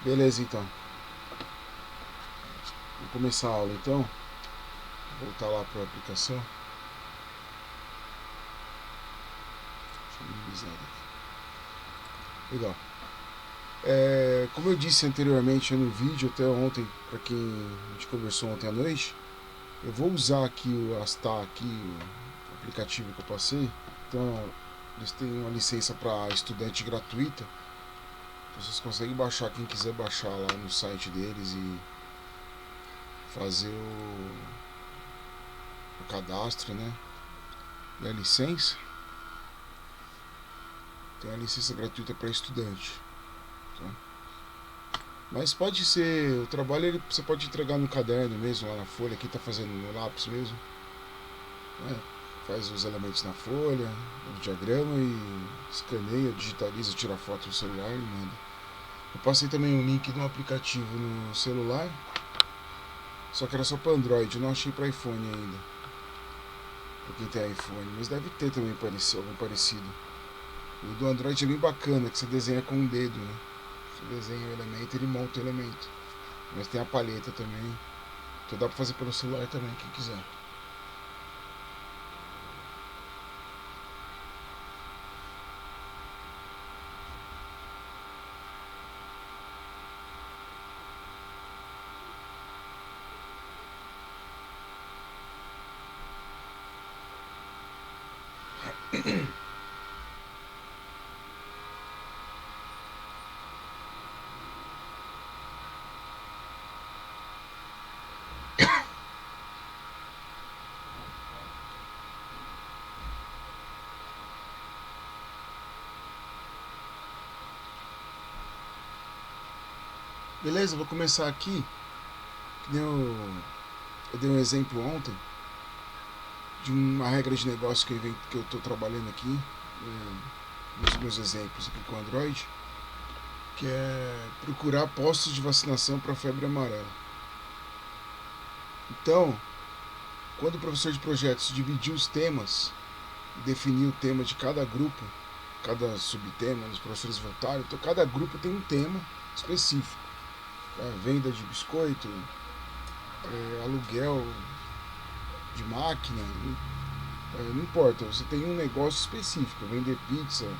Beleza, então. Vou começar a aula, então. Vou voltar lá para a aplicação. Deixa eu minimizar aqui. Legal. Como eu disse anteriormente no vídeo, até ontem, para quem a gente conversou ontem à noite, eu vou usar aqui o Astar, aqui, o aplicativo que eu passei. Então, eles têm uma licença para estudante gratuita. Vocês conseguem baixar, quem quiser baixar lá no site deles e fazer o cadastro, né? E a licença. Tem uma licença gratuita para estudante. Tá? Mas pode ser, o trabalho você pode entregar no caderno mesmo, lá na folha. Aqui tá fazendo no lápis mesmo. Né? Faz os elementos na folha, no diagrama e escaneia, digitaliza, tira foto no celular e manda. Eu passei também um link de um aplicativo no celular, só que era só para Android, eu não achei para iPhone ainda. Pra quem tem iPhone, mas deve ter também algum parecido. O do Android é bem bacana, que você desenha com um dedo, né? Você desenha o elemento e ele monta o elemento. Mas tem a palheta também. Então dá pra fazer pelo celular também, quem quiser. Beleza, vou começar aqui. Eu dei um exemplo ontem de uma regra de negócio que eu estou trabalhando aqui, nos meus exemplos aqui com o Android, que é procurar postos de vacinação para febre amarela. Então, quando o professor de projetos dividir os temas, definir o tema de cada grupo, cada subtema, os professores voltaram, então cada grupo tem um tema específico. Venda de biscoito, aluguel de máquina, não importa, você tem um negócio específico, vender pizza,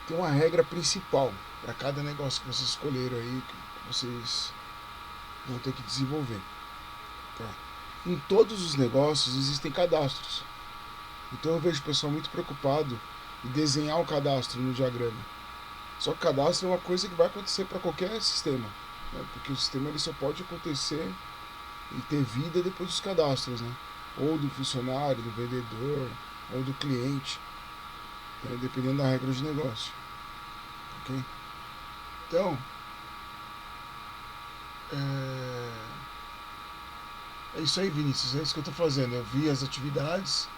tem uma regra principal para cada negócio que vocês escolheram aí, que vocês vão ter que desenvolver. Tá? Em todos os negócios existem cadastros. Então eu vejo o pessoal muito preocupado em desenhar o cadastro no diagrama. Só que o cadastro é uma coisa que vai acontecer para qualquer sistema, né? Porque o sistema ele só pode acontecer e ter vida depois dos cadastros, né? Ou do funcionário, do vendedor, ou do cliente, né? Dependendo da regra de negócio. Okay? Então, é isso aí, Vinícius, é isso que eu estou fazendo. Eu vi as atividades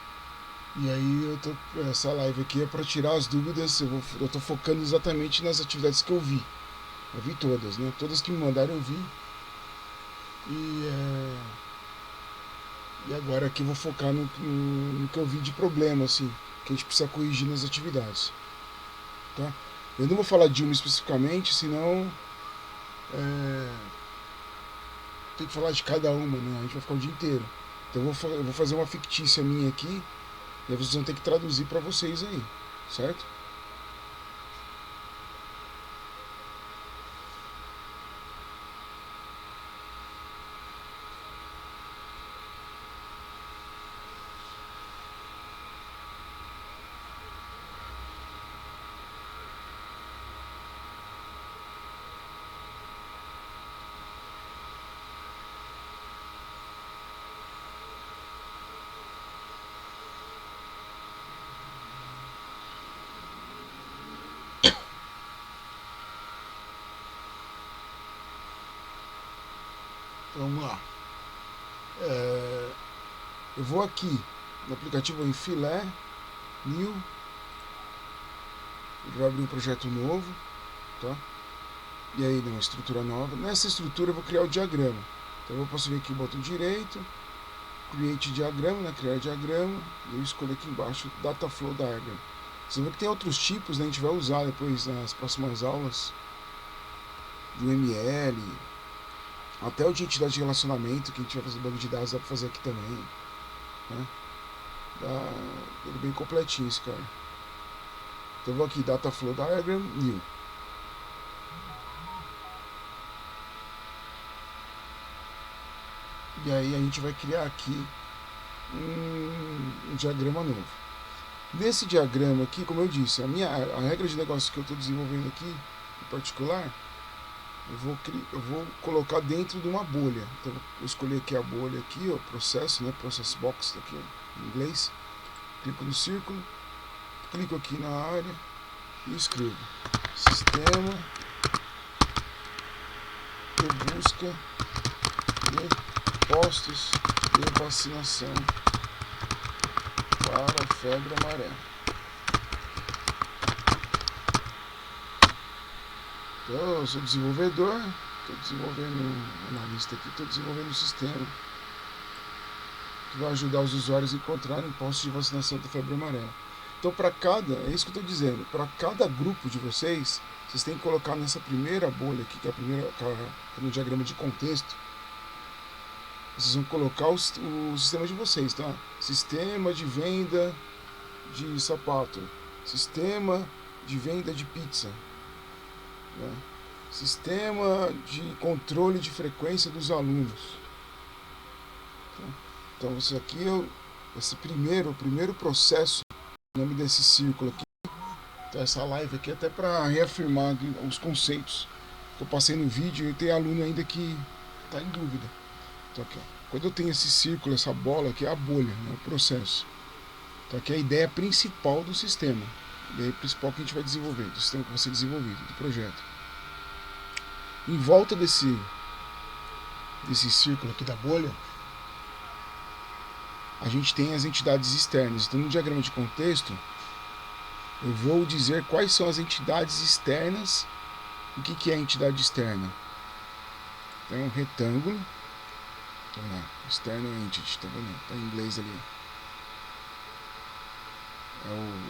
e aí essa live aqui é para tirar as dúvidas. Eu estou focando exatamente nas atividades que eu vi. Eu vi todas, né? Todas que me mandaram eu vi. E agora aqui eu vou focar no que eu vi de problema, assim, que a gente precisa corrigir nas atividades. Tá? Eu não vou falar de uma especificamente, senão tem que falar de cada uma, né? A gente vai ficar o dia inteiro. Então eu vou fazer uma fictícia minha aqui, e aí vocês vão ter que traduzir para vocês aí, certo? Então vamos lá. Eu vou aqui no aplicativo em Filé, New, ele vai abrir um projeto novo, tá? E aí, uma estrutura nova. Nessa estrutura eu vou criar o diagrama. Então eu posso vir aqui o botão direito, Create Diagrama, né? Criar diagrama, e eu escolho aqui embaixo Data Flow Diagram. Você vê que tem outros tipos, né? A gente vai usar depois nas próximas aulas do ML, até o de entidade de relacionamento, que a gente vai fazer banco de dados, dá pra fazer aqui também, né? Ele é bem completinho esse cara. Então eu vou aqui, Data Flow Diagram, New. E aí a gente vai criar aqui um diagrama novo. Nesse diagrama aqui, como eu disse, a regra de negócio que eu estou desenvolvendo aqui, em particular, eu vou colocar dentro de uma bolha. Então eu vou escolher aqui a bolha aqui, o processo, né, process box aqui em inglês. Clico no círculo, clico aqui na área e escrevo sistema de busca de postos de vacinação para a febre amarela. Então, eu sou desenvolvedor, estou desenvolvendo analista aqui, estou desenvolvendo um sistema que vai ajudar os usuários a encontrarem postos de vacinação da febre amarela. Então, é isso que eu estou dizendo, para cada grupo de vocês têm que colocar nessa primeira bolha aqui, que é a primeira, que é no diagrama de contexto, vocês vão colocar o sistema de vocês, tá? Sistema de venda de sapato, sistema de venda de pizza, né? Sistema de controle de frequência dos alunos. Então, isso aqui é o primeiro processo, o nome desse círculo aqui. Então, essa live aqui é até para reafirmar os conceitos que eu passei no vídeo e tem aluno ainda que está em dúvida. Então, aqui, ó, quando eu tenho esse círculo, essa bola aqui é a bolha, né, o processo. Então, aqui é a ideia principal do sistema. A ideia principal que a gente vai desenvolver, do sistema que vai ser desenvolvido, do projeto. Em volta desse círculo aqui da bolha, a gente tem as entidades externas. Então, no diagrama de contexto, eu vou dizer quais são as entidades externas. O que é a entidade externa? Então, é um retângulo. Então, lá, external entity, tá vendo? Tá em inglês ali.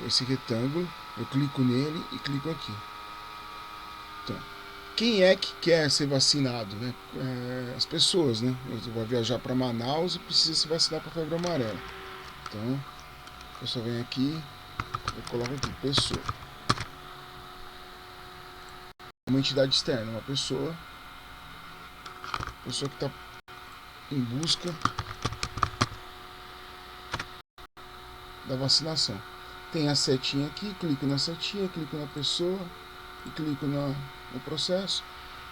Esse retângulo, eu clico nele e clico aqui. Então, quem é que quer ser vacinado, né? As pessoas, né? Eu vou viajar para Manaus e precisa se vacinar para febre amarela. Então, a pessoa vem aqui, eu coloco aqui, pessoa. Uma entidade externa, uma pessoa que está em busca da vacinação. Tem a setinha aqui, clico na setinha, clico na pessoa e clico no processo.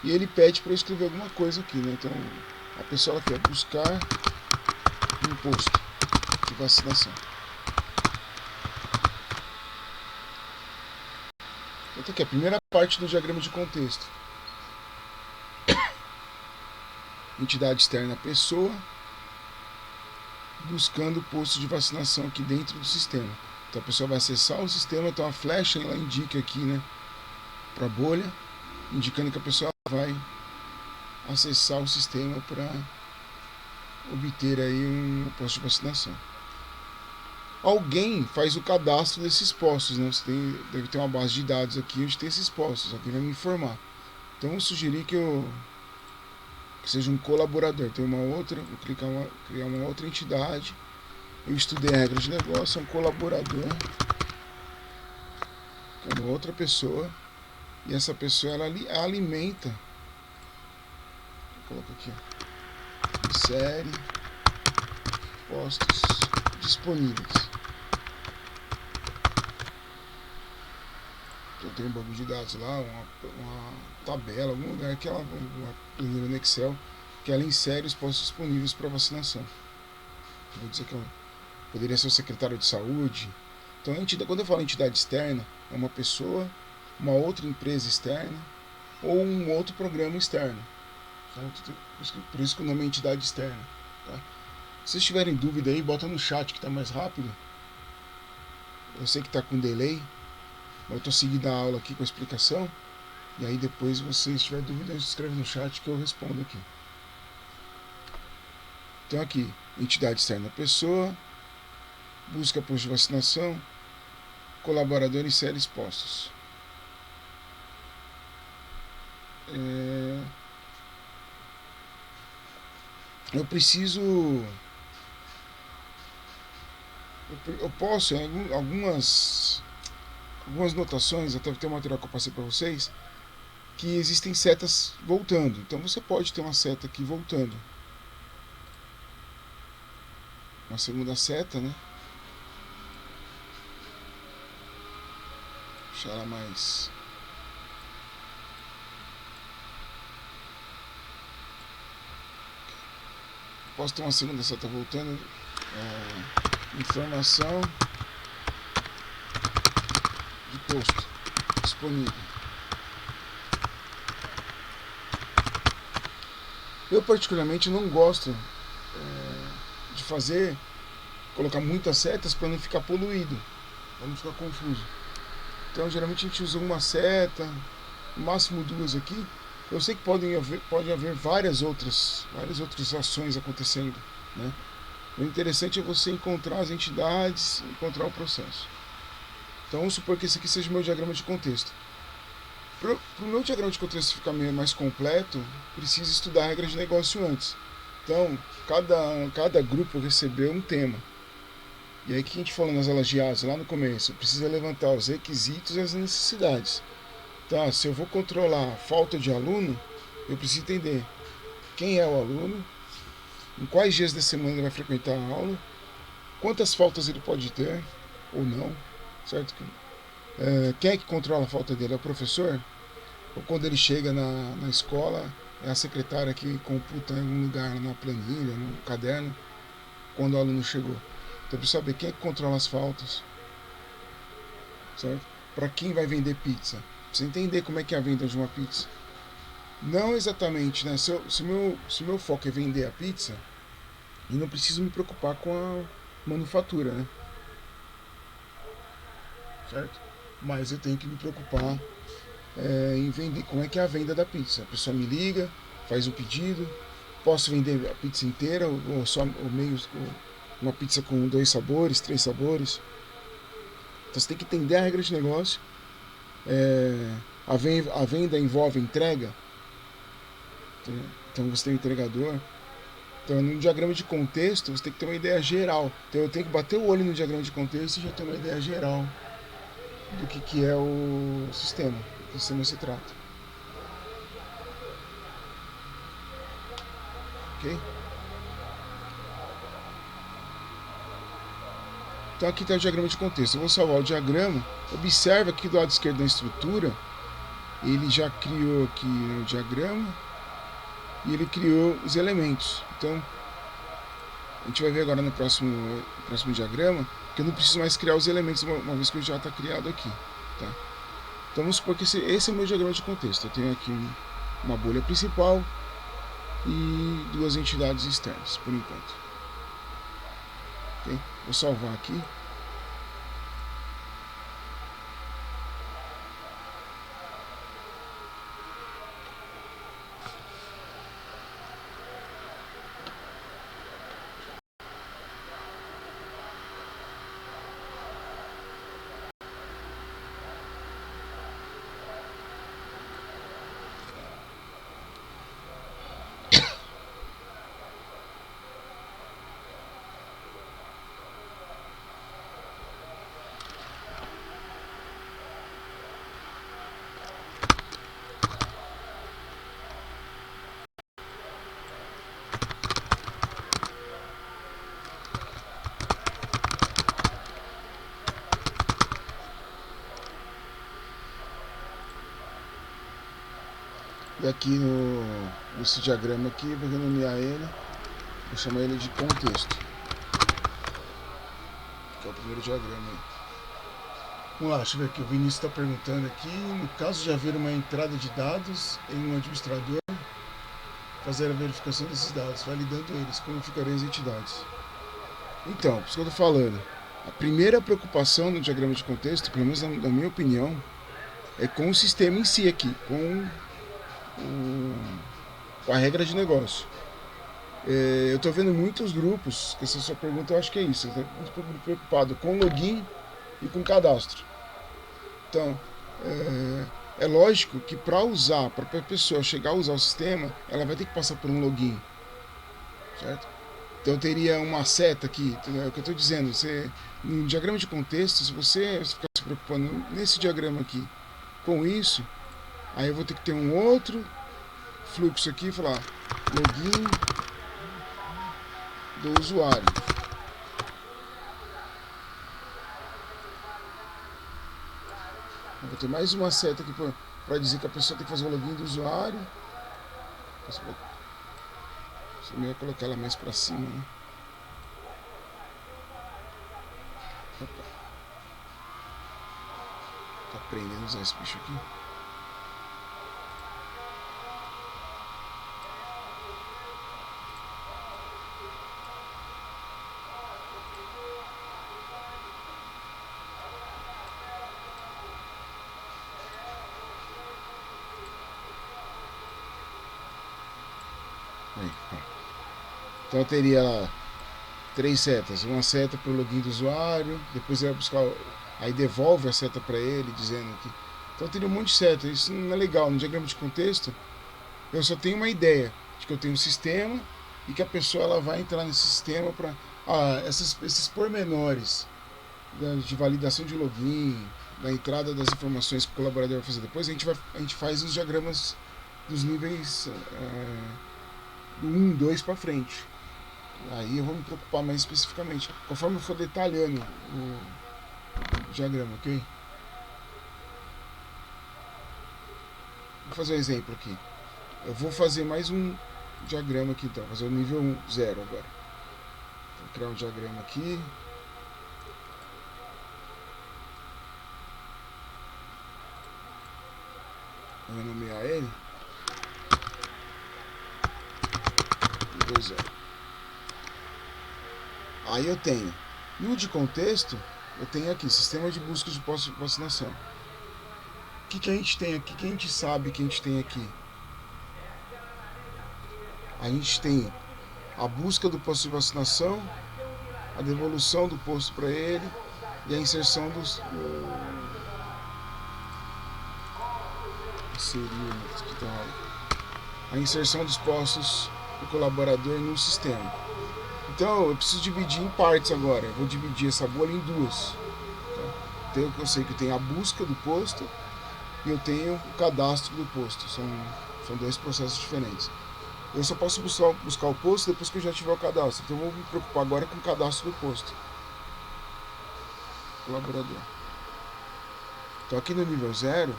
E ele pede para eu escrever alguma coisa aqui, né? Então, a pessoa quer buscar um posto de vacinação. Então, aqui a primeira parte do diagrama de contexto. Entidade externa, pessoa, buscando posto de vacinação aqui dentro do sistema. Então a pessoa vai acessar o sistema, então a flecha ela indica aqui, né, para a bolha, indicando que a pessoa vai acessar o sistema para obter aí um posto de vacinação. Alguém faz o cadastro desses postos, né? Você deve ter uma base de dados aqui onde tem esses postos, alguém vai me informar. Então eu sugeri que seja um colaborador. Tem uma outra, vou criar uma outra entidade. Eu estudei a regra de negócio, é um colaborador, que é uma outra pessoa, e essa pessoa ela alimenta. Vou colocar aqui, ó, série postos disponíveis. Então tem um banco de dados lá, uma tabela, algum lugar que uma planilha no Excel, que ela insere os postos disponíveis para vacinação. Vou dizer que poderia ser o secretário de saúde. Então, quando eu falo entidade externa, é uma pessoa, uma outra empresa externa ou um outro programa externo. Por isso que o nome é entidade externa. Tá? Se vocês tiverem dúvida aí, bota no chat que está mais rápido. Eu sei que está com delay, mas eu estou seguindo a aula aqui com a explicação. E aí depois, se vocês tiverem dúvida, escreve no chat que eu respondo aqui. Então aqui, entidade externa, pessoa, busca posto de vacinação, colaboradores CL expostos. Eu preciso... Eu posso, em algumas notações, até ter um material que eu passei para vocês, que existem setas voltando. Então você pode ter uma seta aqui voltando. Uma segunda seta, né? Deixar ela mais... Posso ter uma segunda seta voltando. Informação de posto disponível. Eu particularmente não gosto de colocar muitas setas para não ficar poluído, para não ficar confuso. Então geralmente a gente usa uma seta, no máximo duas aqui. Eu sei que pode haver várias outras ações acontecendo, né? O interessante é você encontrar as entidades, encontrar o processo. Então vamos supor que esse aqui seja o meu diagrama de contexto. Para o meu diagrama de contexto ficar mais completo, preciso estudar a regra de negócio antes. Então, cada grupo recebeu um tema. E aí, o que a gente falou nas aulas de ASO, lá no começo, precisa levantar os requisitos e as necessidades. Tá, se eu vou controlar a falta de aluno, eu preciso entender quem é o aluno, em quais dias da semana ele vai frequentar a aula, quantas faltas ele pode ter ou não, certo? Quem é que controla a falta dele? É o professor? Ou quando ele chega na escola, é a secretária que computa em algum lugar, na planilha, no caderno, quando o aluno chegou. Então eu preciso saber quem é que controla as faltas, certo? Para quem vai vender pizza? Precisa entender como é que é a venda de uma pizza. Não exatamente, né? Se o meu foco é vender a pizza, eu não preciso me preocupar com a manufatura, né? Certo? Mas eu tenho que me preocupar em vender, como é que é a venda da pizza. A pessoa me liga, faz o pedido, posso vender a pizza inteira ou só uma pizza com 2 sabores, 3 sabores. Então você tem que entender a regra de negócio. A venda envolve entrega. Então você tem o entregador. Então no diagrama de contexto você tem que ter uma ideia geral. Então eu tenho que bater o olho no diagrama de contexto e já ter uma ideia geral do que é o sistema. Do que o sistema se trata. Ok? Então aqui está o diagrama de contexto. Eu vou salvar o diagrama. Observa aqui do lado esquerdo da estrutura. Ele já criou aqui o diagrama. E ele criou os elementos. Então a gente vai ver agora no próximo diagrama que eu não preciso mais criar os elementos, uma vez que ele já está criado aqui. Tá? Então vamos supor que esse é o meu diagrama de contexto. Eu tenho aqui uma bolha principal e 2 entidades externas, por enquanto. Okay? Vou salvar aqui. E aqui nesse diagrama aqui, vou renomear ele, vou chamar ele de contexto, que é o primeiro diagrama aí. Vamos lá, deixa eu ver aqui, o Vinícius está perguntando aqui, no caso de haver uma entrada de dados em um administrador, fazer a verificação desses dados, validando eles, como ficariam as entidades. Então, por isso que eu estou falando, a primeira preocupação no diagrama de contexto, pelo menos na minha opinião, é com o sistema em si aqui, com a regra de negócio. Eu estou vendo muitos grupos, que essa sua pergunta eu acho que é isso, eu estou muito preocupado com login e com cadastro. Então, é lógico que para a pessoa chegar a usar o sistema, ela vai ter que passar por um login, certo? Então teria uma seta aqui, é o que eu estou dizendo, no diagrama de contexto, se você ficar se preocupando nesse diagrama aqui com isso, aí eu vou ter que ter um outro fluxo aqui e falar login do usuário. Eu vou ter mais uma seta aqui para dizer que a pessoa tem que fazer o login do usuário. Eu ia colocar ela mais para cima, né? Opa. Tá aprendendo a usar esse bicho aqui. Aí, então eu teria lá 3 setas. Uma seta para o login do usuário, depois ele vai buscar, aí devolve a seta para ele, dizendo que. Então eu teria um monte de seta. Isso não é legal. No diagrama de contexto, eu só tenho uma ideia de que eu tenho um sistema e que a pessoa ela vai entrar nesse sistema para esses pormenores de validação de login, da entrada das informações que o colaborador vai fazer depois, a gente faz os diagramas dos níveis do 1, 2 para frente. Aí eu vou me preocupar mais especificamente, conforme eu for detalhando o diagrama, ok? Vou fazer um exemplo aqui. Eu vou fazer mais um diagrama aqui então, fazer o nível 0 agora. Vou criar um diagrama aqui. Vou nomear ele. 2.0. Aí eu tenho, no de contexto, eu tenho aqui, sistema de busca de postos de vacinação. O que a gente tem aqui? O que a gente sabe que a gente tem aqui? A gente tem a busca do posto de vacinação, a devolução do posto para ele e a inserção dos... a inserção dos postos do colaborador no sistema. Então eu preciso dividir em partes agora. Eu vou dividir essa bolha em duas. Então eu sei que tem a busca do posto e eu tenho o cadastro do posto. São dois processos diferentes. Eu só posso buscar o posto depois que eu já tiver o cadastro. Então eu vou me preocupar agora com o cadastro do posto. Colaborador. Então aqui no nível 0,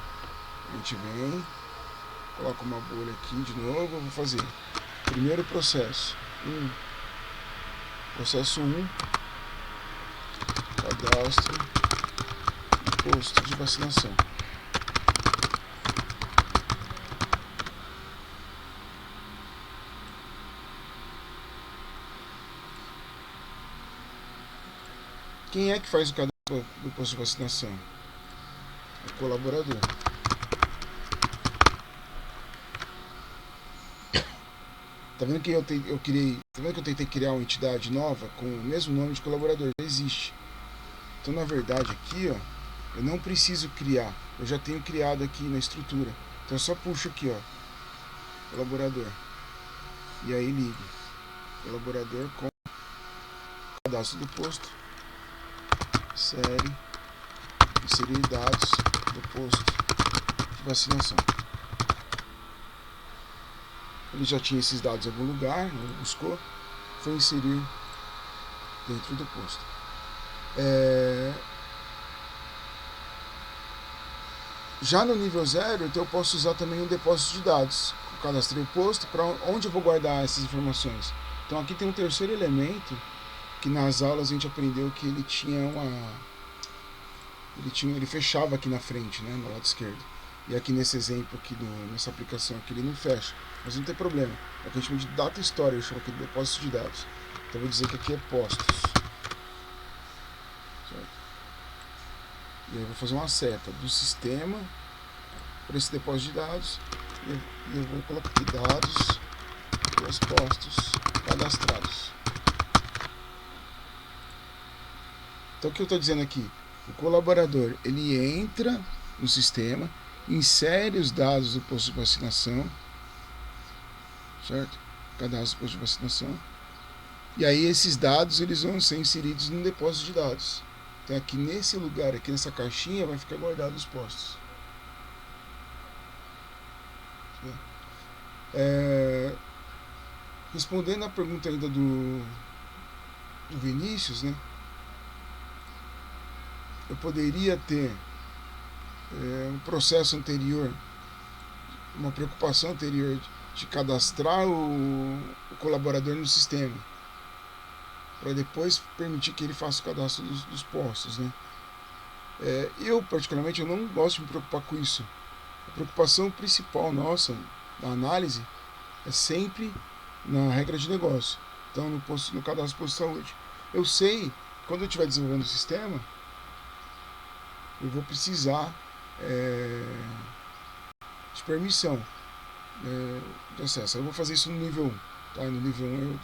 a gente vem, coloca uma bolha aqui de novo. Eu vou fazer primeiro processo. Processo 1, cadastro do posto de vacinação. Quem é que faz o cadastro do posto de vacinação? O colaborador. Tá vendo que eu criei? Tá vendo que eu tentei criar uma entidade nova com o mesmo nome de colaborador? Já existe. Então, na verdade, aqui, ó, eu não preciso criar. Eu já tenho criado aqui na estrutura. Então, eu só puxo aqui, ó, colaborador. E aí ligo. Colaborador com cadastro do posto. Série. Inserir dados do posto de vacinação. Ele já tinha esses dados em algum lugar, ele buscou, foi inserir dentro do posto. Já no nível 0, então eu posso usar também um depósito de dados. Eu cadastrei o posto, para onde eu vou guardar essas informações. Então aqui tem um terceiro elemento, que nas aulas a gente aprendeu que ele tinha ele fechava aqui na frente, né, no lado esquerdo. E aqui nesse exemplo, aqui nessa aplicação aqui, ele não fecha. Mas não tem problema. É o que a gente chama de data história, eu chamo aqui de depósito de dados. Então eu vou dizer que aqui é postos. Certo? E aí eu vou fazer uma seta do sistema para esse depósito de dados. E eu vou colocar aqui dados dos postos cadastrados. Então o que eu estou dizendo aqui? O colaborador, ele entra no sistema, insere os dados do posto de vacinação, certo? Cadastro do posto de vacinação. E aí esses dados eles vão ser inseridos no depósito de dados. Então aqui nesse lugar, aqui nessa caixinha, vai ficar guardado os postos. Respondendo a pergunta ainda do Vinícius, né? Eu poderia ter um processo anterior, uma preocupação anterior de cadastrar o colaborador no sistema, para depois permitir que ele faça o cadastro dos postos, né? Eu, particularmente, eu não gosto de me preocupar com isso. A preocupação principal nossa, na análise, é sempre na regra de negócio. Então, no cadastro do posto de saúde. Eu sei, quando eu estiver desenvolvendo o sistema, eu vou precisar de permissão de acesso. Eu vou fazer isso no nível 1. Tá? No nível 1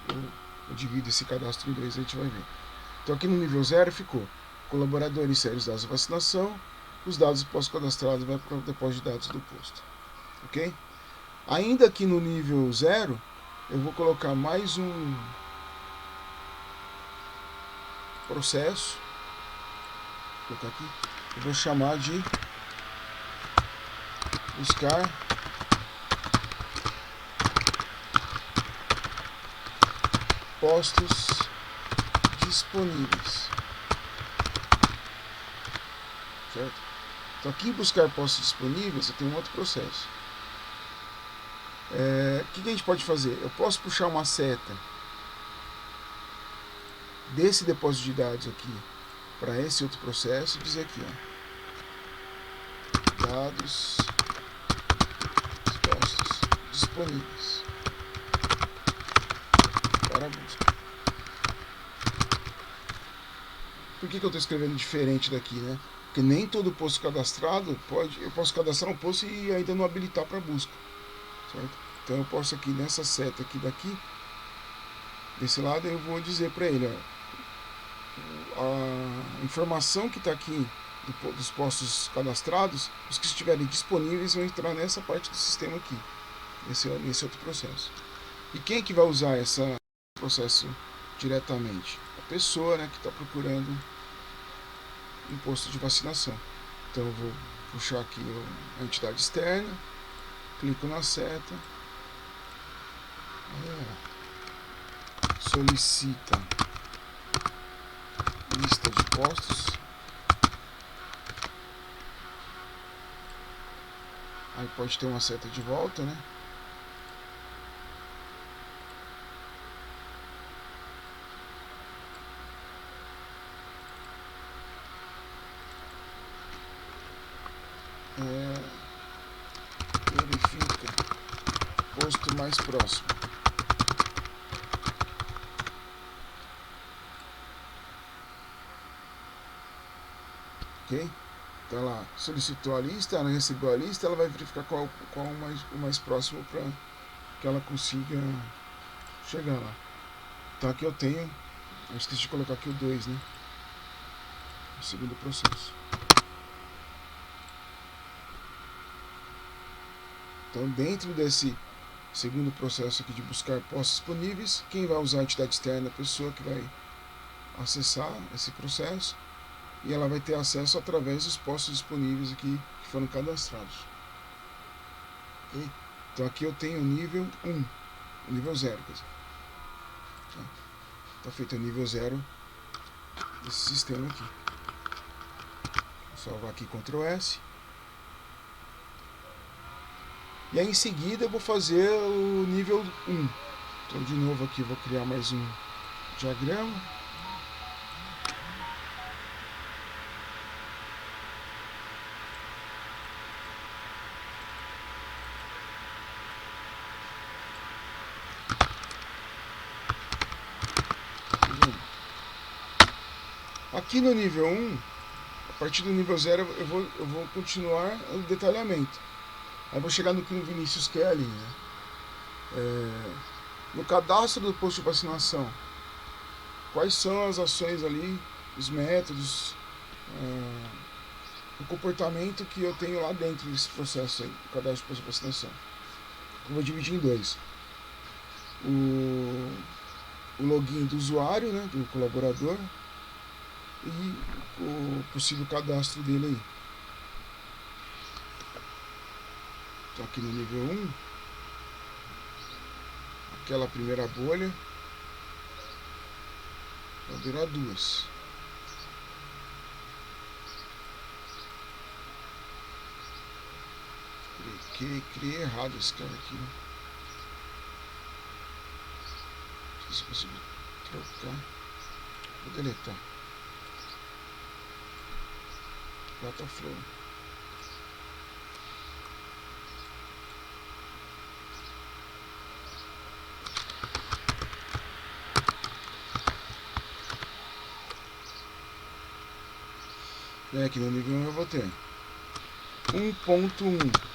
eu divido esse cadastro em 2, a gente vai ver. Então aqui no nível 0 ficou: colaborador insere os dados da vacinação, os dados pós-cadastrados vai para o depósito de dados do posto. Ok? Ainda aqui no nível 0, eu vou colocar mais um processo. Vou colocar aqui. Eu vou chamar de buscar postos disponíveis. Certo? Então aqui em buscar postos disponíveis eu tenho um outro processo. O que a gente pode fazer? Eu posso puxar uma seta desse depósito de dados aqui para esse outro processo e dizer aqui, ó, dados postos disponíveis para a busca. Por que eu estou escrevendo diferente daqui, né? Porque nem todo posto cadastrado eu posso cadastrar um posto e ainda não habilitar para busca, certo? Então eu posso aqui nessa seta aqui desse lado, eu vou dizer para ele, ó, a informação que está aqui dos postos cadastrados, os que estiverem disponíveis vão entrar nessa parte do sistema aqui, nesse outro processo. E quem é que vai usar esse processo diretamente? A pessoa, né, que está procurando um posto de vacinação. Então eu vou puxar aqui a entidade externa, clico na seta, solicita lista de postos, aí pode ter uma seta de volta, né? Verifica posto mais próximo. Ok? Então ela solicitou a lista, ela recebeu a lista, ela vai verificar qual o mais próximo para que ela consiga chegar lá. Então aqui eu tenho, eu esqueci de colocar aqui o 2, né? O segundo processo. Então dentro desse segundo processo aqui de buscar postos disponíveis, quem vai usar a entidade externa é a pessoa que vai acessar esse processo, e ela vai ter acesso através dos postos disponíveis aqui que foram cadastrados. Okay? Então aqui eu tenho o nível 1, o nível 0, quer dizer. Está feito o nível 0 desse sistema aqui. Vou salvar aqui Ctrl S. E aí em seguida eu vou fazer o nível 1. Então de novo aqui eu vou criar mais um diagrama. Aqui no nível 1, a partir do nível 0 eu vou continuar o detalhamento. Aí vou chegar no que o Vinícius quer ali, né? No cadastro do posto de vacinação, quais são as ações ali, os métodos, o comportamento que eu tenho lá dentro desse processo aí, do cadastro de vacinação. Eu vou dividir em dois. O login do usuário, né, do colaborador, e o possível cadastro dele aí. Então aqui no nível 1, aquela primeira bolha vai durar 2. Criei errado esse cara aqui, né? Não sei se eu consigo trocar. Vou deletar. Dataflow. Aqui no nível 1 eu vou ter 1.1.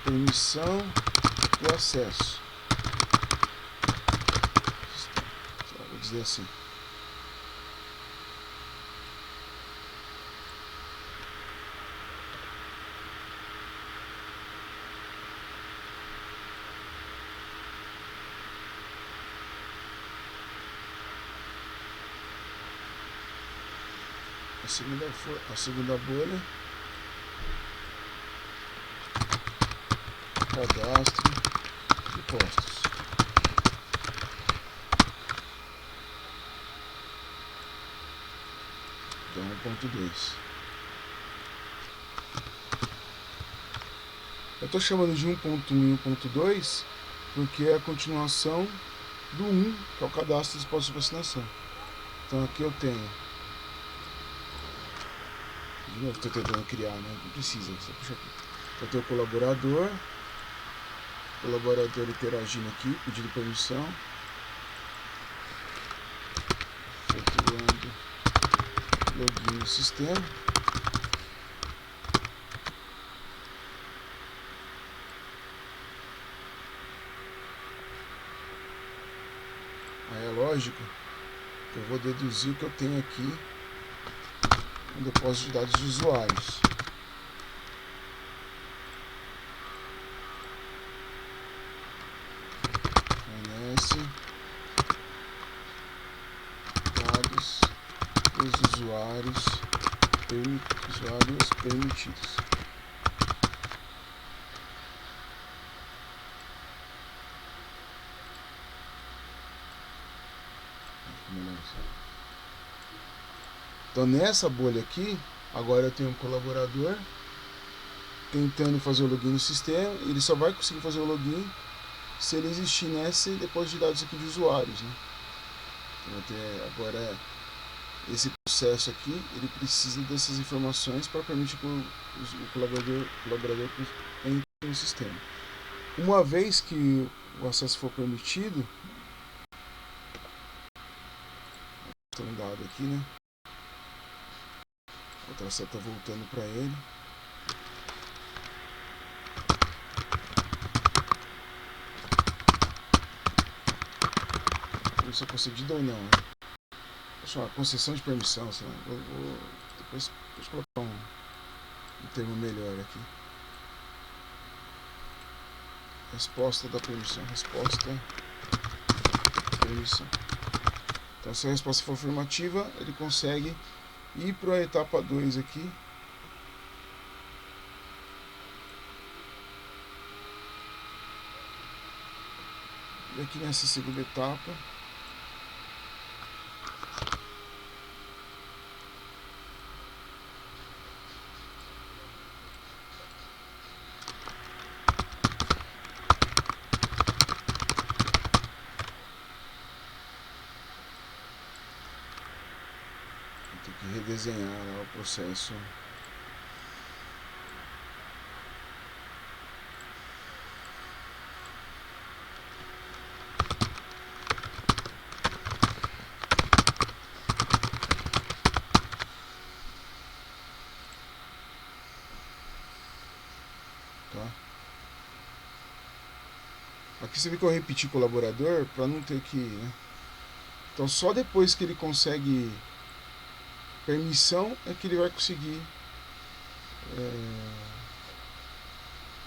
Permissão do acesso. Vou dizer assim. A segunda bolha, cadastro de postos. Então 1.2. Eu estou chamando de 1.1 e 1.2 porque é a continuação do 1, que é o cadastro de postos de vacinação. Então aqui eu tenho, de novo estou tentando criar, né? Não precisa, só puxa aqui. Eu tenho o colaborador interagindo aqui, pedindo permissão, efetuando login no sistema. Aí é lógico que eu vou deduzir o que eu tenho aqui no depósito de dados de usuários. Dados dos usuários permitidos. Então nessa bolha aqui, agora eu tenho um colaborador tentando fazer o login no sistema. Ele só vai conseguir fazer o login se ele existir nesse depósito de dados aqui de usuários, né? Então agora esse processo aqui, ele precisa dessas informações para permitir que o colaborador entre no sistema. Uma vez que o acesso for permitido, tem um dado aqui, né? Outra seta voltando para ele. Não sei se é concedido ou não, né? Deixa eu concessão de permissão, sei lá. Vou depois colocar um termo melhor aqui. Resposta da permissão. Resposta da permissão. Então, se a resposta for afirmativa, ele consegue ir para a etapa 2 aqui. E aqui nessa segunda etapa, tem que redesenhar lá o processo. Tá? Aqui você vê que eu repeti colaborador para não ter que, né? Então só depois que ele consegue permissão é que ele vai conseguir.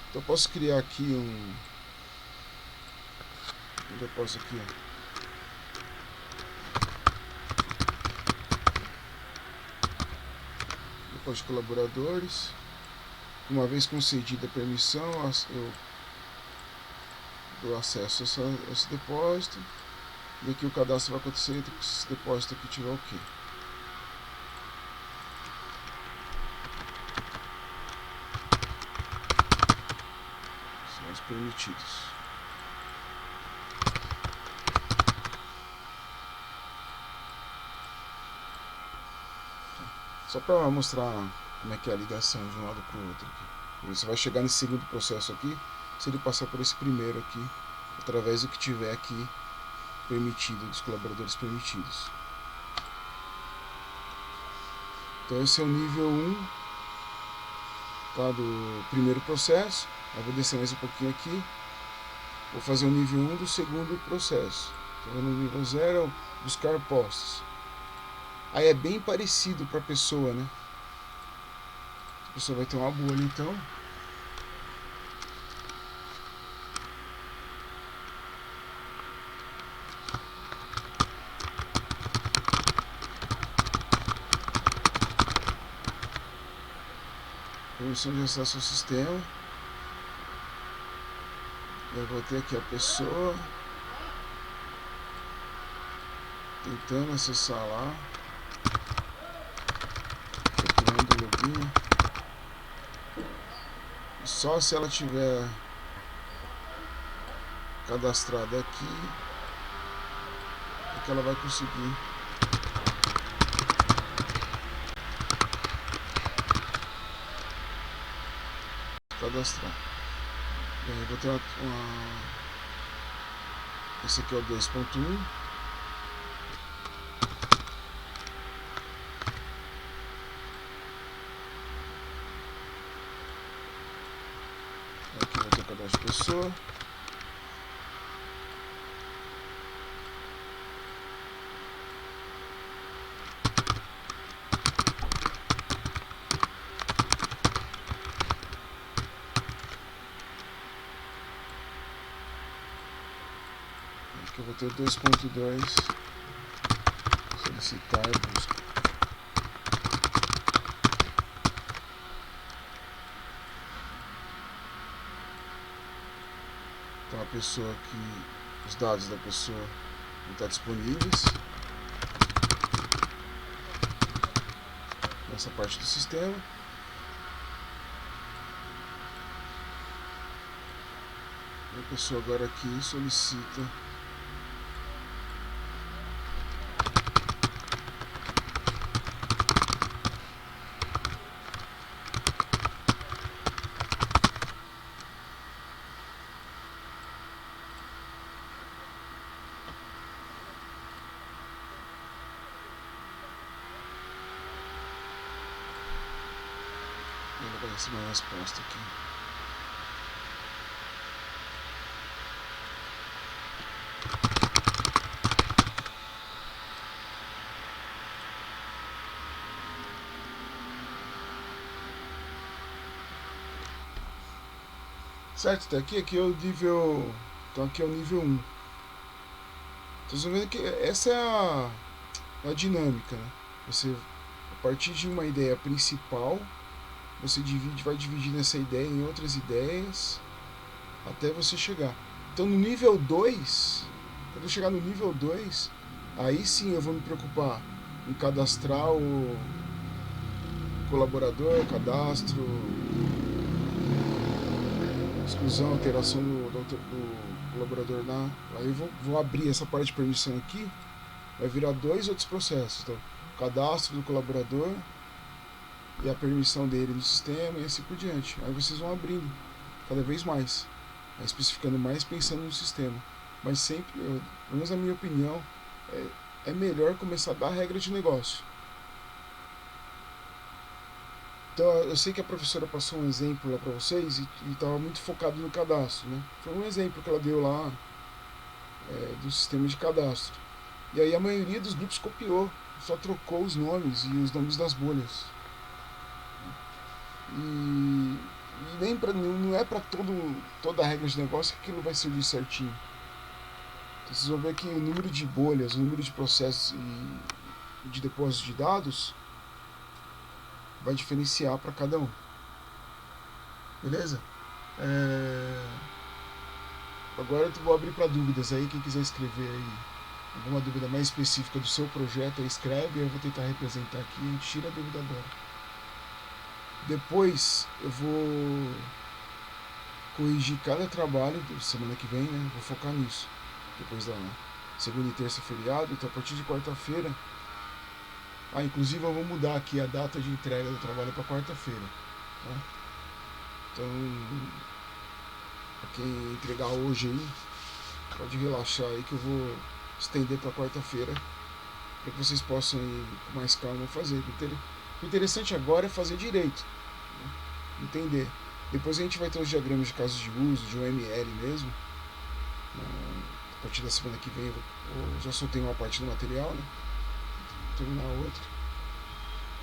Então eu posso criar aqui um. Onde eu posso aqui, ó. Depois de colaboradores. Uma vez concedida a permissão, eu dou acesso a esse depósito. E aqui o cadastro vai acontecer que esse depósito aqui tiver ok. São os permitidos. Só para mostrar como é que é a ligação de um lado para o outro aqui. Você vai chegar nesse segundo processo aqui, se ele passar por esse primeiro aqui, através do que tiver aqui permitido, dos colaboradores permitidos. Então esse é o nível 1, tá, do primeiro processo. Eu vou descer mais um pouquinho aqui. Vou fazer o nível 1 do segundo processo. Então no nível 0 é buscar postos. Aí é bem parecido para a pessoa, né? A pessoa vai ter uma bolha, então. Permissão de acesso ao sistema. Eu vou ter aqui a pessoa tentando acessar lá. Criando o login. Só se ela tiver cadastrada aqui é que ela vai conseguir cadastrar. Bem, eu vou ter esse aqui é o 2.1. Aqui vou ter cadastro de pessoa. Aqui eu vou ter 2.2. Solicitar e busca. Então a pessoa aqui, os dados da pessoa vão estar disponíveis nessa parte do sistema. E a pessoa agora aqui solicita Ela vai receber uma resposta aqui. Certo, tá aqui é o nível. Então aqui é o nível 1. Então vocês vendo que essa é a dinâmica, né? Você, a partir de uma ideia principal, você vai dividindo essa ideia em outras ideias até você chegar. Então no nível 2, quando eu chegar no nível 2, aí sim eu vou me preocupar em cadastrar o colaborador, cadastro, exclusão, alteração do colaborador lá. Aí eu vou abrir essa parte de permissão aqui, vai virar 2 outros processos. Então, cadastro do colaborador e a permissão dele no sistema e assim por diante. Aí vocês vão abrindo cada vez mais, especificando mais, pensando no sistema. Mas sempre, pelo menos na minha opinião, é melhor começar a dar regra de negócio. Então eu sei que a professora passou um exemplo lá para vocês e estava muito focado no cadastro, né? Foi um exemplo que ela deu lá do sistema de cadastro. E aí a maioria dos grupos copiou, só trocou os nomes e os nomes das bolhas. E nem não é para toda a regra de negócio que aquilo vai servir certinho. Então vocês vão ver que o número de bolhas, o número de processos e de depósitos de dados vai diferenciar para cada um. Beleza? Agora eu vou abrir para dúvidas aí, quem quiser escrever aí alguma dúvida mais específica do seu projeto, aí escreve, eu vou tentar representar aqui e a gente tira a dúvida agora. Depois eu vou corrigir cada trabalho semana que vem, né? Vou focar nisso. Depois da segunda e terça feriado, então a partir de quarta-feira. Inclusive eu vou mudar aqui a data de entrega do trabalho para quarta-feira. Tá? Então, para quem entregar hoje aí, pode relaxar aí que eu vou estender para quarta-feira, para que vocês possam ir com mais calma fazer. O interessante agora é fazer direito, né? Entender. Depois a gente vai ter os diagramas de casos de uso, de UML mesmo. A partir da semana que vem eu já soltei uma parte do material, né? Vou terminar a outra.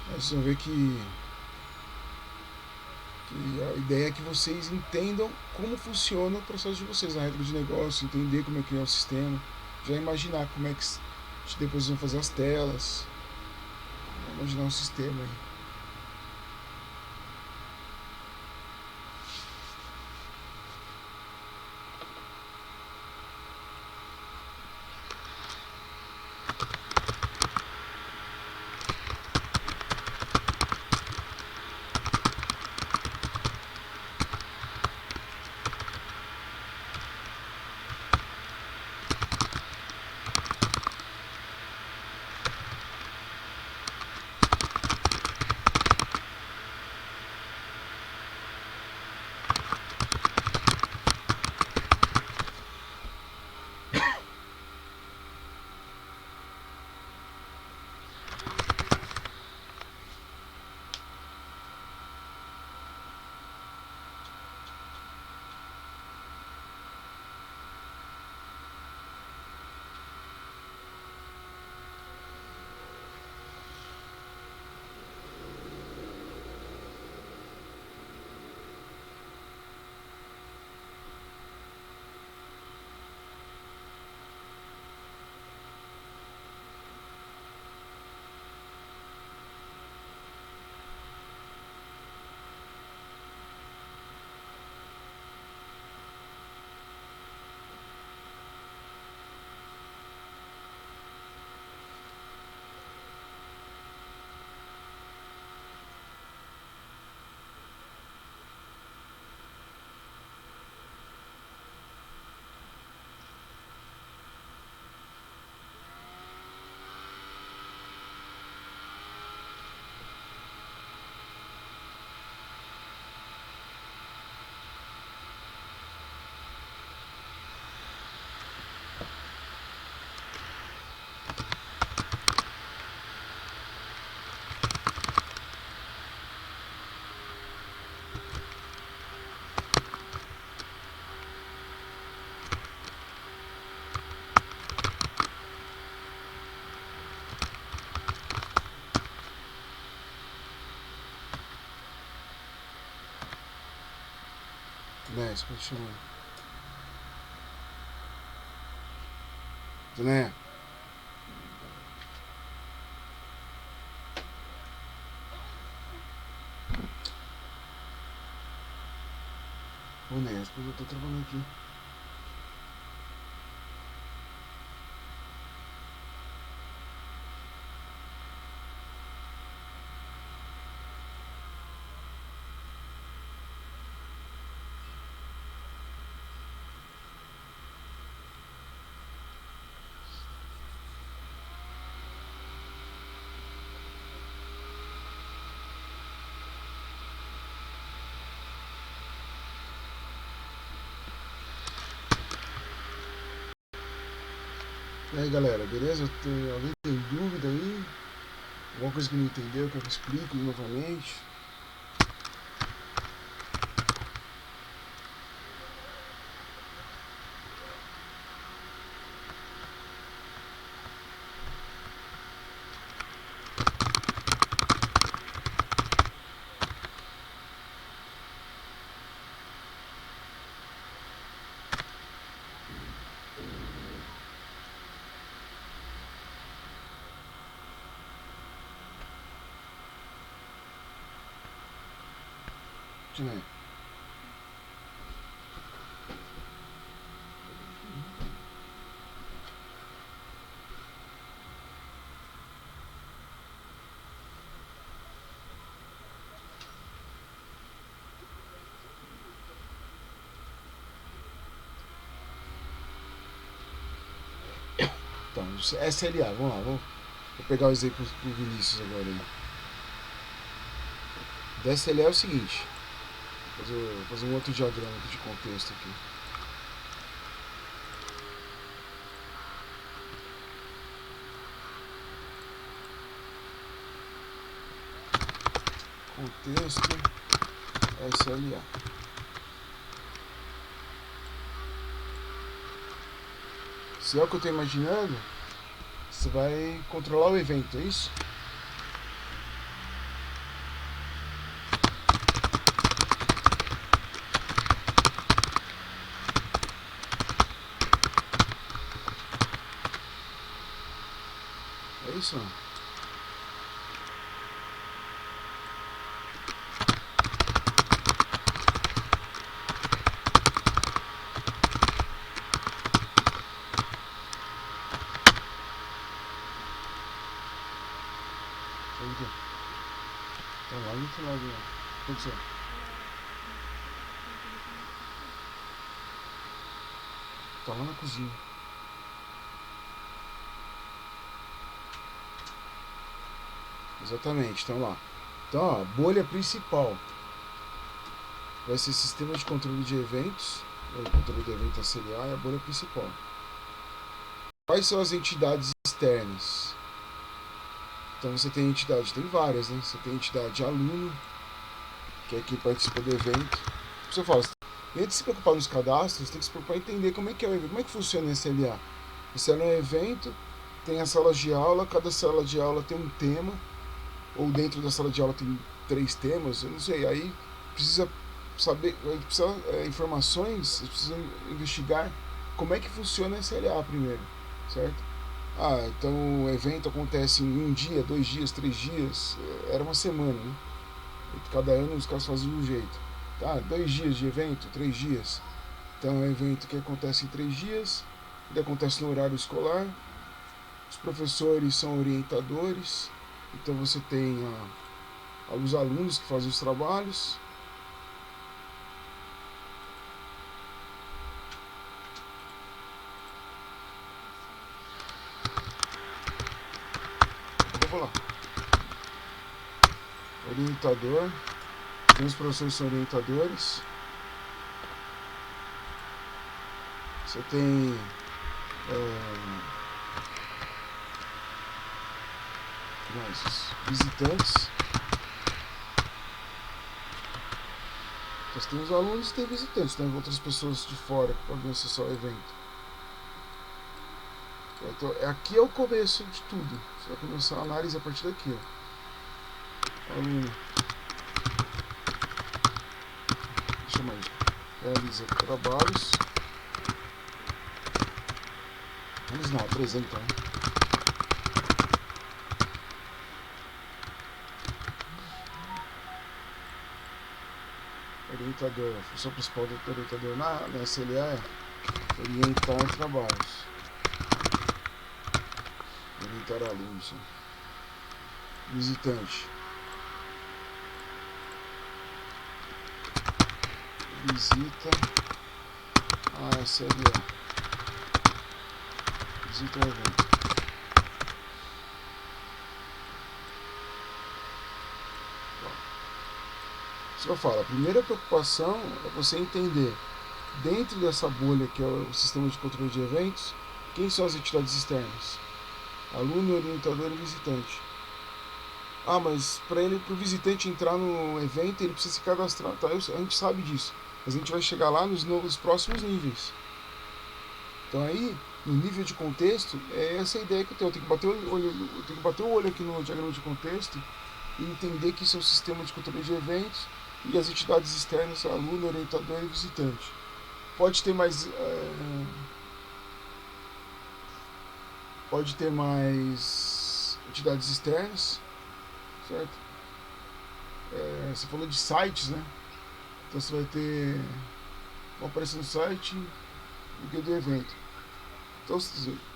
Aí vocês vão ver que a ideia é que vocês entendam como funciona o processo de vocês, a regra de negócio, entender como é que é o sistema, já imaginar como é que depois vão fazer as telas, imaginar um sistema aí. Continua. Né? Honesto, eu tô trabalhando aqui. E aí galera, beleza? Alguém tem dúvida aí? Alguma coisa que não entendeu, que eu explico novamente? É. Então, SLA, vamos lá, vou pegar o exemplo do Vinícius agora aí. Da SLA é o seguinte, vou fazer um outro diagrama de contexto aqui. Contexto SLA. Se é o que eu estou imaginando, você vai controlar o evento, é isso? É isso? Tá lá no final do... O que aconteceu? Tá lá na cozinha. Exatamente, então lá. Então, ó, a bolha principal vai ser sistema de controle de eventos. O controle de evento SLA é a bolha principal. Quais são as entidades externas? Então você tem entidade, tem várias, né? Você tem entidade aluno, que é quem participa do evento. Você fala, antes de se preocupar nos cadastros, tem que se preocupar em entender como é que é o evento, como é que funciona esse SLA. Esse é um evento, tem as salas de aula, cada sala de aula tem um tema, ou dentro da sala de aula tem 3 temas, eu não sei, aí precisa saber, precisa informações, precisa investigar como é que funciona esse SLA primeiro, certo? Ah, então o evento acontece em 1 dia, 2 dias, 3 dias, era uma semana, né? Cada ano os caras faziam de um jeito. Tá, 2 dias de evento, 3 dias. Então é um evento que acontece em 3 dias, ele acontece no horário escolar, os professores são orientadores, então você tem os alunos que fazem os trabalhos. Eu vou lá. Orientador, tem os professores que são orientadores. Você tem visitantes. Você tem os alunos e tem visitantes, tem outras pessoas de fora que podem acessar o evento. Então, aqui é o começo de tudo. Você vai começar a análise a partir daqui. Ó. Aluno. Deixa eu mais. Realiza trabalhos. Vamos não, apresenta. Né? Orientador. A função principal do orientador na SLA é orientar trabalhos. Orientar alunos. Visitante. Visita a SLA. Visita o evento. Isso que eu falo, a primeira preocupação é você entender, dentro dessa bolha que é o sistema de controle de eventos, quem são as entidades externas? Aluno, orientador e visitante. Ah, mas para o visitante entrar no evento, ele precisa se cadastrar. Tá? A gente sabe disso. Mas a gente vai chegar lá nos próximos níveis. Então aí, no nível de contexto, é essa a ideia que eu tenho. Eu tenho que bater o olho aqui no diagrama de contexto e entender que isso é um sistema de controle de eventos e as entidades externas, aluno, orientador e visitante. Pode ter mais... pode ter mais entidades externas, certo? Você falou de sites, né? Então você vai ter uma aparecer no site e guia do evento. Então o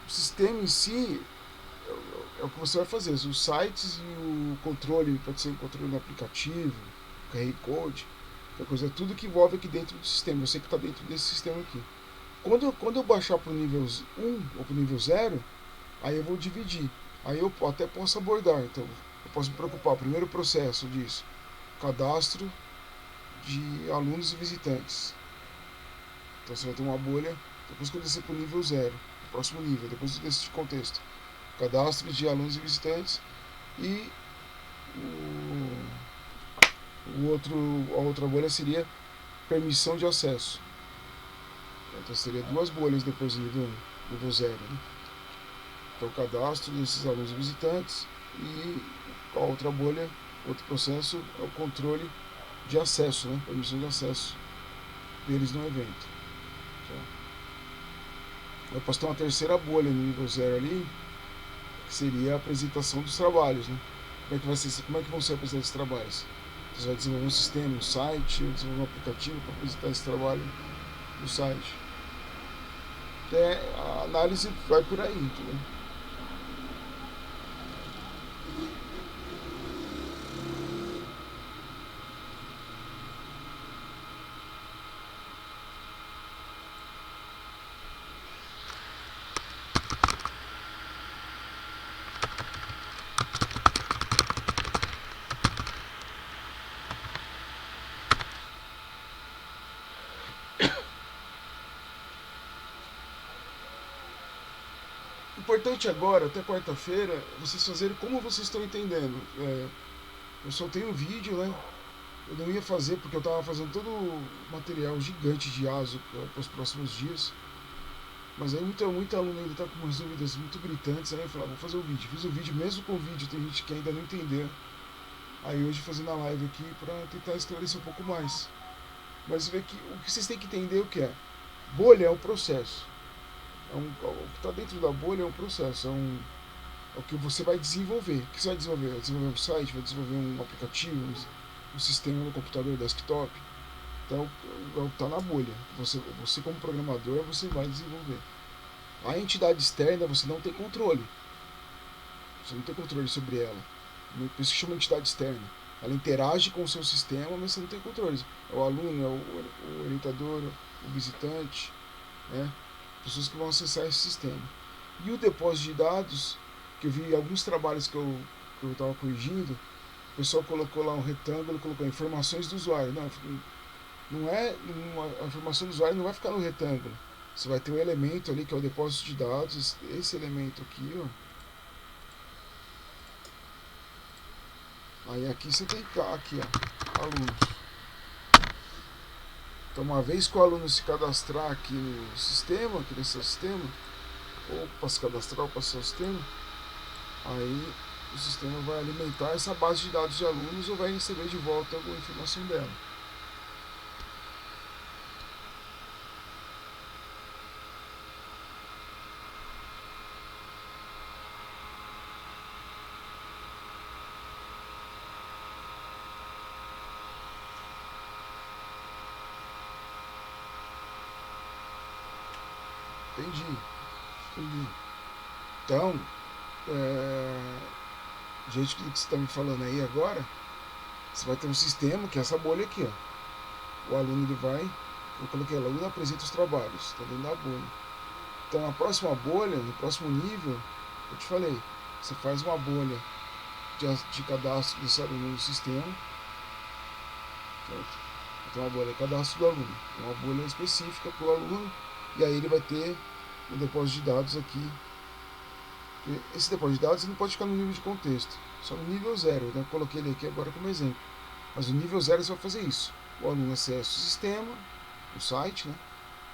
sistema em si é o que você vai fazer. Os sites e o controle, pode ser o controle no aplicativo, QR Code, coisa, tudo que envolve aqui dentro do sistema. Você que está dentro desse sistema aqui. Quando eu baixar para o nível 1 ou para o nível 0, aí eu vou dividir. Aí eu até posso abordar. Então, eu posso me preocupar. O primeiro processo disso, cadastro de alunos e visitantes. Então você vai ter uma bolha. Depois que eu descer para o nível 0, o próximo nível, depois desse contexto, cadastro de alunos e visitantes. E a outra bolha seria permissão de acesso. Então seria duas bolhas depois do nível 0. Né? Então o cadastro desses alunos e visitantes, e a outra bolha, outro processo, é o controle de acesso, né? Permissão de acesso deles no evento. Eu posso ter uma terceira bolha no nível 0 ali, que seria a apresentação dos trabalhos. Né? Como é que vão ser apresentados os trabalhos? Você vai desenvolver um sistema, um site, ou desenvolver um aplicativo para apresentar esse trabalho no site. A análise vai por aí, entendeu? O importante agora, até quarta-feira, vocês fazerem como vocês estão entendendo. Eu soltei um vídeo, né? Eu não ia fazer porque eu estava fazendo todo o material gigante de ASO para os próximos dias. Mas aí muita aluna ainda está com umas dúvidas muito gritantes. Aí eu falei, vou fazer o vídeo. Fiz o vídeo, mesmo com o vídeo, tem gente que ainda não entendeu. Aí hoje fazendo a live aqui para tentar esclarecer um pouco mais. Mas o que vocês têm que entender é o que é. Bolha é um processo. O que está dentro da bolha é um processo, é o que você vai desenvolver. O que você vai desenvolver? Vai desenvolver um site, vai desenvolver um aplicativo, um sistema no computador, desktop. Então, está na bolha. Você como programador, você vai desenvolver. A entidade externa, você não tem controle. Você não tem controle sobre ela. Por isso que chama entidade externa. Ela interage com o seu sistema, mas você não tem controle. É o aluno, é o orientador, o visitante, né? Pessoas que vão acessar esse sistema. E o depósito de dados, que eu vi alguns trabalhos que eu estava corrigindo, o pessoal colocou lá um retângulo, colocou informações do usuário. A informação do usuário não vai ficar no retângulo. Você vai ter um elemento ali que é o depósito de dados, esse elemento aqui, ó. Aí aqui você tem aqui, ó, alunos. Então, uma vez que o aluno se cadastrar aqui no sistema, aqui nesse sistema, ou para se cadastrar ou para o seu sistema, aí o sistema vai alimentar essa base de dados de alunos ou vai receber de volta alguma informação dela. Entendi. Então, gente, que você está me falando aí agora, você vai ter um sistema que é essa bolha aqui, ó. O aluno ele vai, eu coloquei lá, o aluno apresenta os trabalhos, está dentro da bolha. Então, na próxima bolha, no próximo nível, eu te falei, você faz uma bolha de cadastro desse aluno no sistema, certo? Então, uma bolha de cadastro do aluno, uma bolha específica para o aluno, e aí ele vai ter o depósito de dados aqui. Esse depósito de dados não pode ficar no nível de contexto, só no nível 0. Eu coloquei ele aqui agora como exemplo. Mas no nível 0 você vai fazer isso. O aluno acessa o sistema, o site, né?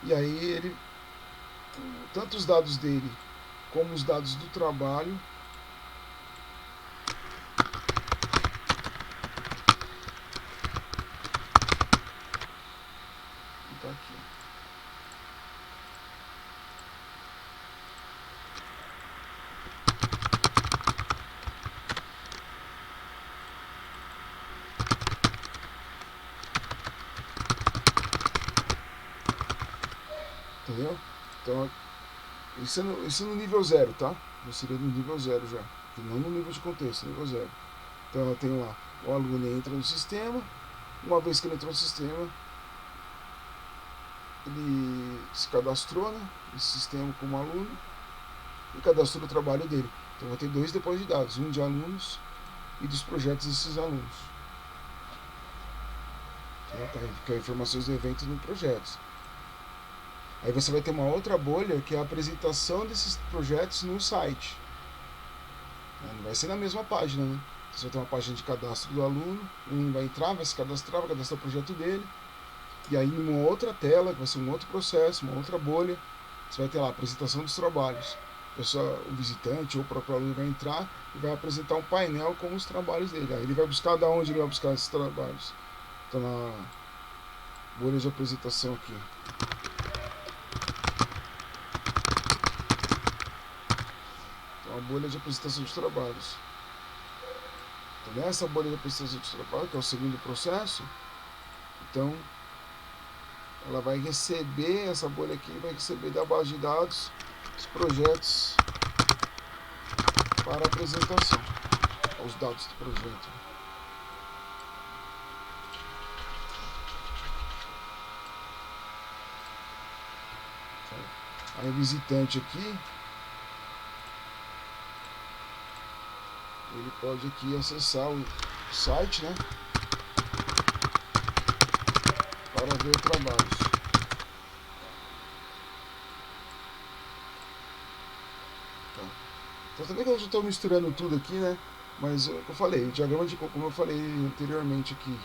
E aí ele, tanto os dados dele como os dados do trabalho, tá aqui. entendeu? Então, isso é no nível 0, tá? Já seria no nível 0 já, não no nível de contexto, nível 0. Então eu tenho lá, o aluno entra no sistema, uma vez que ele entrou no sistema, ele se cadastrou, né, nesse sistema como aluno e cadastrou o trabalho dele. Então eu vou ter 2 depósitos de dados, um de alunos e dos projetos desses alunos. Que é informações do evento e no projetos. Aí você vai ter uma outra bolha que é a apresentação desses projetos no site. Não vai ser na mesma página, né? Você vai ter uma página de cadastro do aluno, um vai entrar, vai se cadastrar, vai cadastrar o projeto dele, e aí numa outra tela, que vai ser um outro processo, uma outra bolha, você vai ter lá a apresentação dos trabalhos. O visitante ou o próprio aluno vai entrar e vai apresentar um painel com os trabalhos dele. Aí ele vai buscar da onde ele vai buscar esses trabalhos. Então na bolha de apresentação aqui. Então a bolha de apresentação de trabalhos. Então nessa bolha de apresentação de trabalho, que é o segundo processo, então ela vai receber, essa bolha aqui vai receber da base de dados os projetos para apresentação, os dados do projeto. Aí o visitante aqui, ele pode aqui acessar o site, né, para ver trabalhos. Então também que eu já estou misturando tudo aqui, né? Mas eu falei, o diagrama de, como eu falei anteriormente aqui,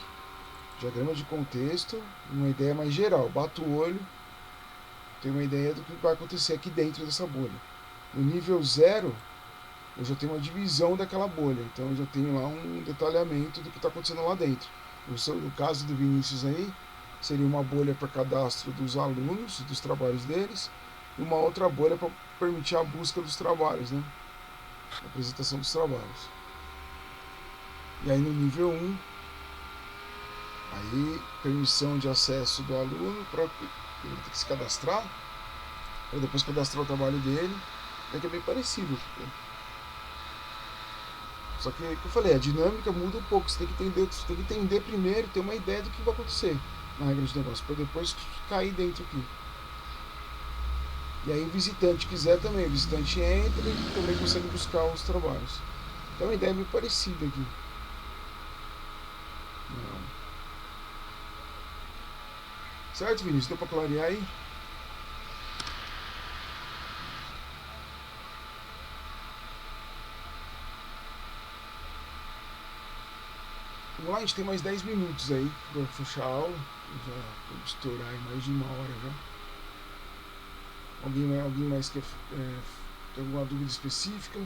diagrama de contexto, uma ideia mais geral. Bato o olho, tenho uma ideia do que vai acontecer aqui dentro dessa bolha. No nível 0, eu já tenho uma divisão daquela bolha, então eu já tenho lá um detalhamento do que está acontecendo lá dentro. No caso do Vinícius aí, seria uma bolha para cadastro dos alunos, dos trabalhos deles, e uma outra bolha para permitir a busca dos trabalhos, né? A apresentação dos trabalhos. E aí no nível 1, aí permissão de acesso do aluno para ele ter que se cadastrar, para depois cadastrar o trabalho dele, que é bem parecido. Só que eu falei, a dinâmica muda um pouco, você tem que entender primeiro, ter uma ideia do que vai acontecer na regra de negócio, para depois cair dentro aqui. E aí o visitante quiser também, o visitante entra e também consegue buscar os trabalhos. Então a ideia é meio parecida aqui. Certo, Vinícius? Deu para clarear aí? Vamos lá, a gente tem mais 10 minutos aí para fechar a aula. Já vou estourar em mais de 1 hora já. Alguém mais quer tem alguma dúvida específica?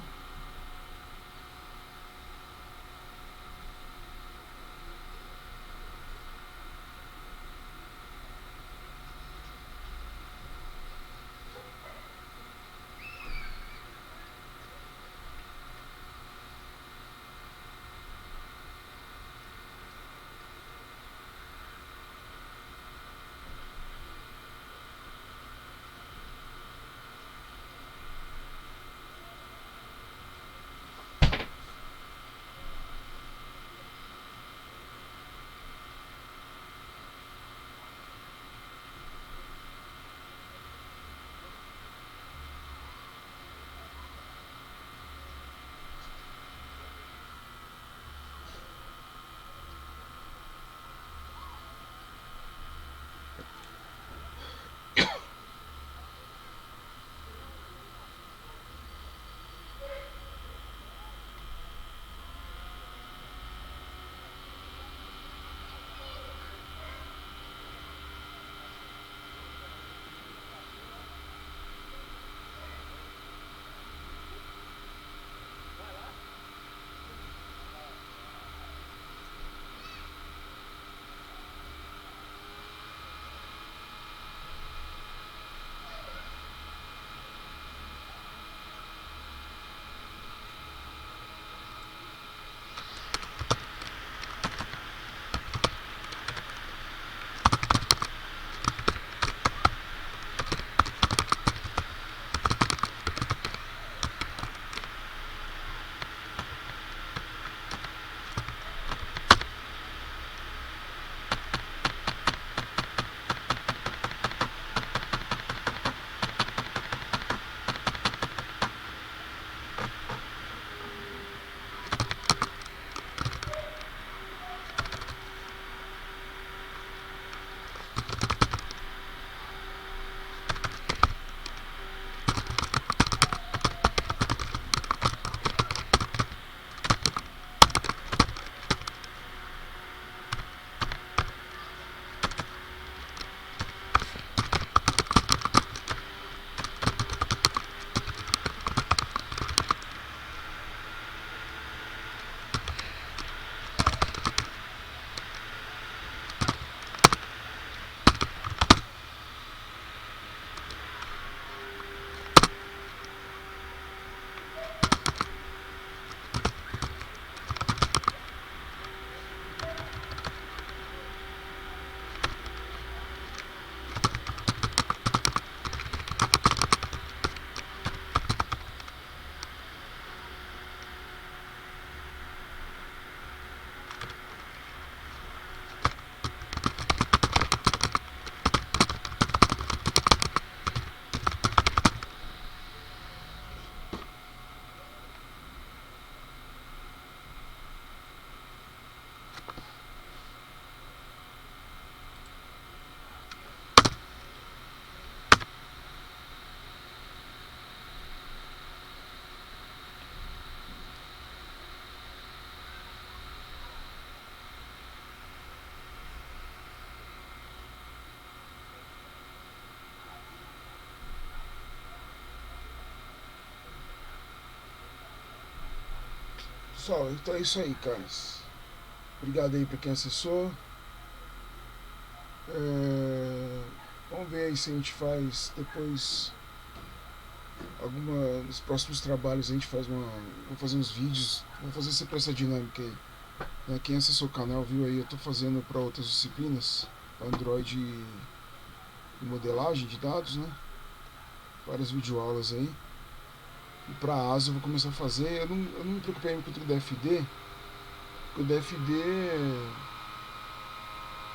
Pessoal, então é isso aí, caras. Obrigado aí pra quem acessou. Vamos ver aí se a gente faz depois nos próximos trabalhos a gente faz vou fazer uns vídeos, vou fazer sempre essa dinâmica aí. Quem acessou o canal viu aí, eu tô fazendo para outras disciplinas, Android e modelagem de dados, né? Várias videoaulas aí. E para ASA eu vou começar a fazer, eu não me preocupei muito com o DFD, porque o DFD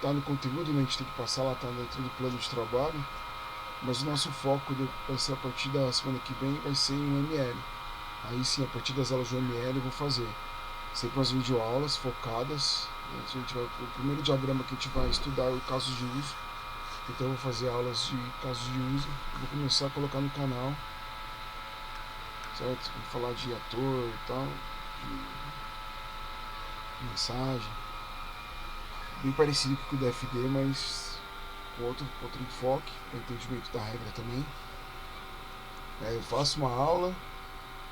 tá no conteúdo, né? A gente tem que passar lá, tá dentro do plano de trabalho. Mas o nosso foco vai ser a partir da semana que vem, vai ser em ML. Aí sim, a partir das aulas de ML eu vou fazer sempre umas videoaulas focadas. O primeiro diagrama que a gente vai estudar é o caso de uso. Então eu vou fazer aulas de casos de uso. Vou começar a colocar no canal. Certo? Vou falar de ator e tal. De mensagem. Bem parecido com o DFD, mas com outro enfoque, para entendimento da regra também. Eu faço uma aula,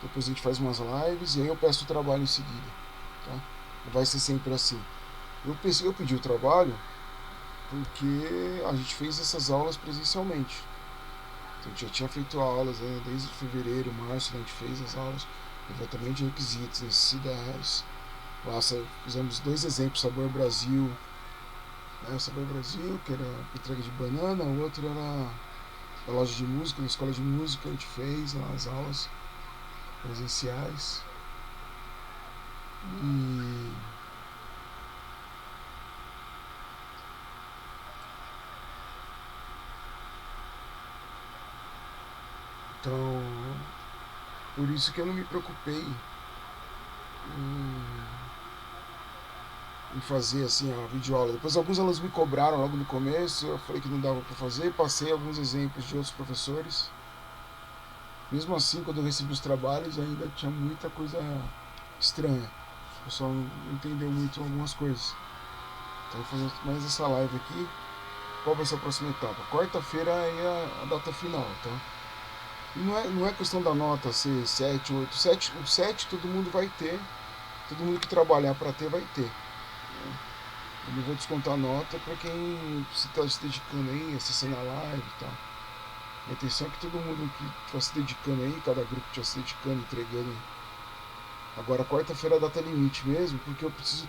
depois a gente faz umas lives e aí eu peço o trabalho em seguida. Tá? Vai ser sempre assim. Eu pedi o trabalho porque a gente fez essas aulas presencialmente. Então, a gente já tinha feito aulas, né, desde fevereiro, março, a gente fez as aulas, levantamento de requisitos, necessidades. Lá fizemos 2 exemplos, Sabor Brasil, né, Sabor Brasil, que era entrega de banana, o outro era a loja de música, na escola de música, a gente fez lá as aulas presenciais. E então, por isso que eu não me preocupei em fazer assim a videoaula. Depois alguns alunos me cobraram logo no começo, eu falei que não dava para fazer, passei alguns exemplos de outros professores. Mesmo assim, quando eu recebi os trabalhos, ainda tinha muita coisa estranha. O pessoal não entendeu muito algumas coisas. Então, vou fazer mais essa live aqui. Qual vai ser a próxima etapa? Quarta-feira é a data final, tá? E não é questão da nota ser 7, 8. 7, o 7 todo mundo vai ter. Todo mundo que trabalhar para ter vai ter. Eu não vou descontar nota para quem está se dedicando aí, acessando a live e tal. A intenção é que todo mundo que está se dedicando aí, cada grupo que está se dedicando, entregando. Agora, quarta-feira é a data limite mesmo, porque eu preciso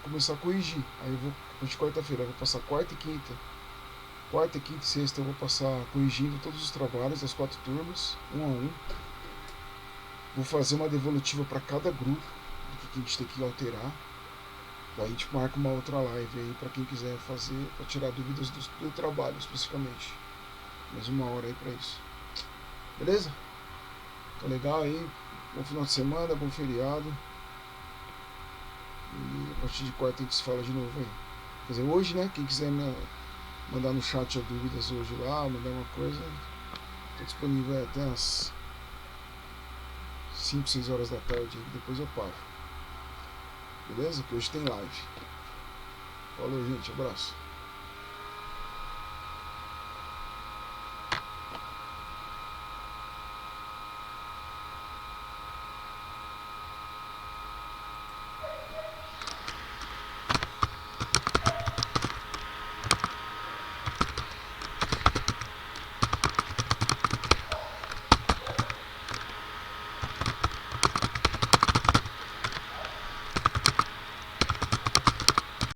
começar a corrigir. Aí eu vou, de quarta-feira, eu vou passar quarta e quinta. Quarta, quinta e sexta eu vou passar corrigindo todos os trabalhos das 4 turmas, um a um. Vou fazer uma devolutiva para cada grupo, do que a gente tem que alterar. Daí a gente marca uma outra live aí para quem quiser fazer, para tirar dúvidas do trabalho especificamente. Mais 1 hora aí para isso. Beleza? Tá legal aí. Bom final de semana, bom feriado. E a partir de quarta a gente se fala de novo aí. Quer dizer, hoje, né? Quem quiser mandar no chat as dúvidas hoje lá, mandar uma coisa, tô disponível até as 5, 6 horas da tarde. Depois eu paro. Beleza? Que hoje tem live. Falou, gente. Abraço.